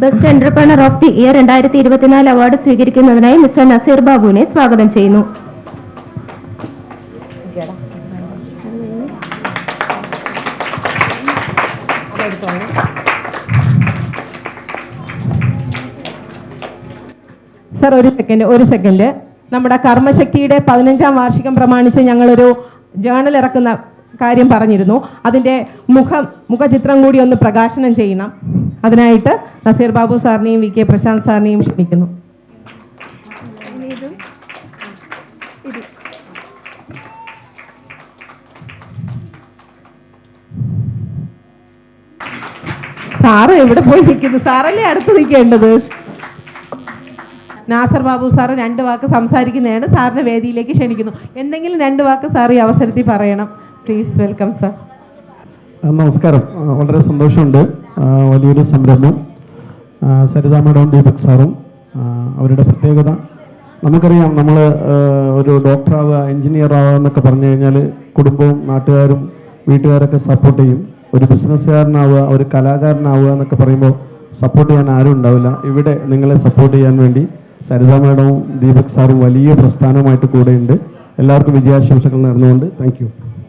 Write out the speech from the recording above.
Best entrepreneur of the year 2024 award സ്വീകരിക്കുന്നതിനായി mister Naseer ബാബുവിനെ സ്വാഗതം ചെയ്യുന്നു. സർ, ഒരു സെക്കൻഡ്. നമ്മുടെ കർമ്മശക്തിയുടെ 15ാം വാർഷികം പ്രമാണിച്ച് ഞങ്ങളൊരു ജേണൽ ഇറക്കുന്ന കാര്യം പറഞ്ഞിരുന്നു. അതിൻ്റെ മുഖചിത്രം കൂടി ഒന്ന് പ്രകാശനം ചെയ്യണം. അതിനായിട്ട് നസീർ ബാബു സാറിനെയും വി കെ പ്രശാന്ത് സാറിനെയും ക്ഷണിക്കുന്നു. സാറ് എവിടെ പോയി നിൽക്കുന്നു? സാറല്ലേ അടുത്ത് നിൽക്കേണ്ടത്. നാസർ ബാബു സാറ് 2 വാക്ക് സംസാരിക്കുന്നതാണ്. സാറിന്റെ വേദിയിലേക്ക് ക്ഷണിക്കുന്നു. എന്തെങ്കിലും 2 വാക്ക് സാർ ഈ അവസരത്തിൽ പറയണം. Please welcome sir. നമസ്കാരം. വളരെ സന്തോഷമുണ്ട്. വലിയൊരു സംരംഭം. സരിത മാഡവും ദീപക് സാറും അവരുടെ പ്രത്യേകത നമുക്കറിയാം. നമ്മൾ ഒരു ഡോക്ടറാവുക, എഞ്ചിനീയർ ആവുക എന്നൊക്കെ പറഞ്ഞു കഴിഞ്ഞാൽ കുടുംബവും നാട്ടുകാരും വീട്ടുകാരൊക്കെ സപ്പോർട്ട് ചെയ്യും. ഒരു ബിസിനസ്സുകാരനാവുക, ഒരു കലാകാരനാവുക എന്നൊക്കെ പറയുമ്പോൾ സപ്പോർട്ട് ചെയ്യാൻ ആരും ഉണ്ടാവില്ല. ഇവിടെ നിങ്ങളെ സപ്പോർട്ട് ചെയ്യാൻ വേണ്ടി സരിത മാഡവും ദീപക് സാറും വലിയ പ്രസ്ഥാനമായിട്ട് കൂടെയുണ്ട്. എല്ലാവർക്കും വിജയാശംസകൾ നേർന്നുകൊണ്ട് താങ്ക് യു.